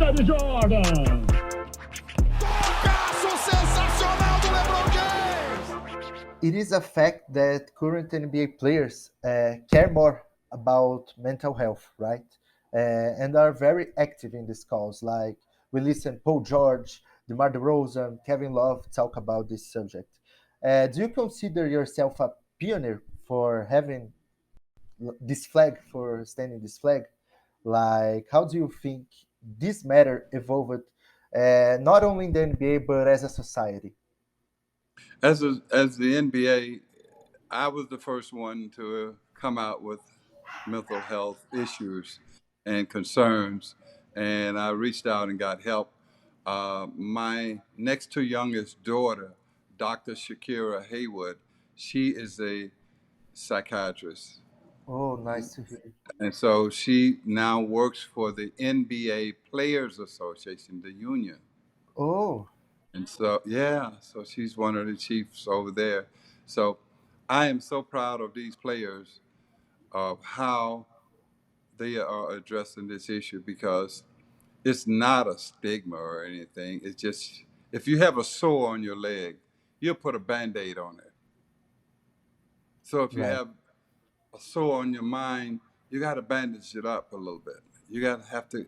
Falta de Jordan. Tocaço sensacional do LeBron James. It is a fact that current NBA players care more about mental health, right? And are very active in this cause. Like we listen Paul George, DeMar DeRozan, Kevin Love talk about this subject. Do you consider yourself a pioneer for having this flag, for standing this flag? Like, how do you think this matter evolved, not only in the NBA but as a society? As the NBA, I was the first one to come out with mental health issues and concerns, and I reached out and got help. My next to youngest daughter, Dr. Shakira Haywood, she is a psychiatrist, Oh, nice to hear. and so she now works for the NBA Players Association, the union. Oh, And so, yeah, so she's one of the chiefs over there. So I am so proud of these players of how they are addressing this issue because it's not a stigma or anything. It's just if you have a sore on your leg, you'll put a band-aid on it. So if you right. have a sore on your mind, you got to bandage it up a little bit. You got to have to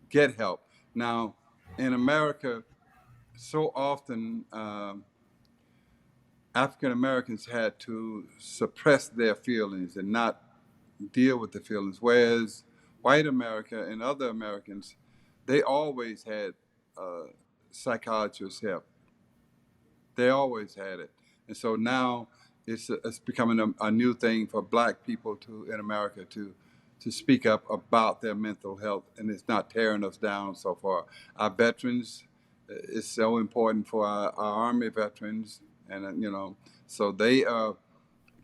get help. Now, in America, so often African Americans had to suppress their feelings and not deal with the feelings, whereas white America and other Americans, they always had uh, psychiatrists help. They always had it, and so now it's becoming a new thing for Black people to in America to speak up about their mental health, and it's not tearing us down so far. Our veterans, it's so important for our Army veterans, and so they are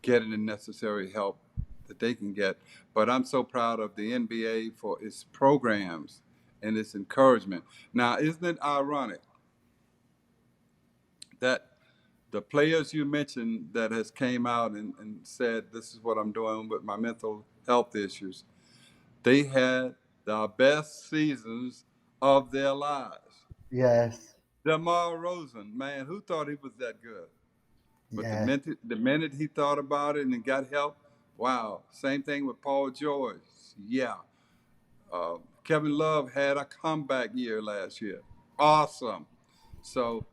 getting the necessary help that they can get. But I'm so proud of the NBA for its programs and its encouragement. Now, isn't it ironic that the players you mentioned that has came out and said, this is what I'm doing with my mental health issues, they had the best seasons of their lives. Yes, DeMar Rosen, man, who thought he was that good? But yes, the minute he thought about it and got help, wow. Same thing with Paul George. Yeah. Kevin Love had a comeback year last year. Awesome. So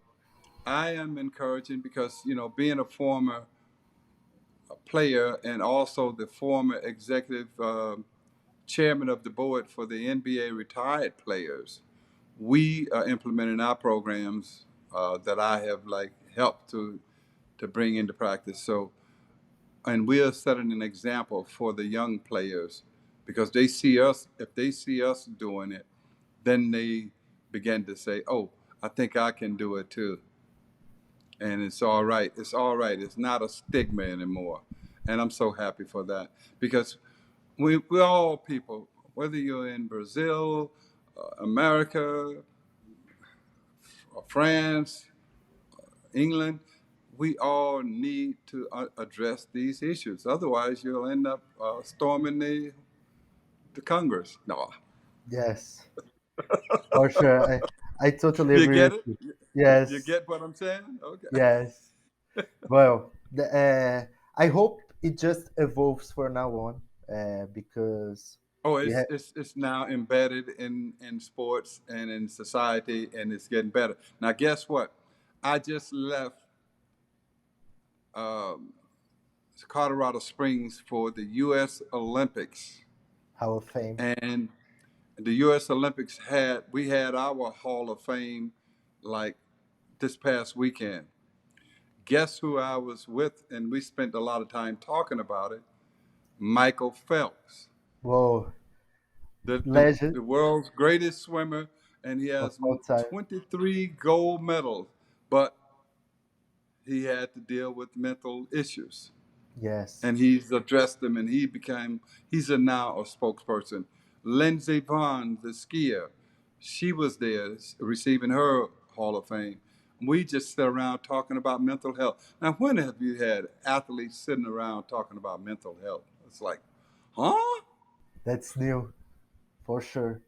I am encouraging because, being a former player and also the former executive chairman of the board for the NBA retired players, we are implementing our programs that I have like helped to bring into practice. So and we are setting an example for the young players because they see us if they see us doing it, then they begin to say, oh, I think I can do it too. And it's all right, it's not a stigma anymore. And I'm so happy for that because we're all people, whether you're in Brazil, America, or France, England, we all need to address these issues. Otherwise, you'll end up storming the Congress. No, yes, for sure. I totally you agree get with it. you. You Yes, get what I'm saying? Okay. yes. Well, I hope it just evolves for now on, because Oh, we it's have. it's it's now embedded in sports and in society, and it's getting better. Now, guess what? I just left um, Colorado Springs for the U.S. Olympics, Hall of Fame. and the U.S. Olympics we had our Hall of Fame like this past weekend. Guess who I was with, and we spent a lot of time talking about it. Michael Phelps, Whoa, the the, legend the world's greatest swimmer, and he of has all time. 23 gold medals, but he had to deal with mental issues. Yes, And he's addressed them, and he's now a spokesperson. Lindsey Vonn, the skier, she was there receiving her Hall of Fame. We just sit around talking about mental health. Now, when have you had athletes sitting around talking about mental health? It's like, huh? that's new for sure.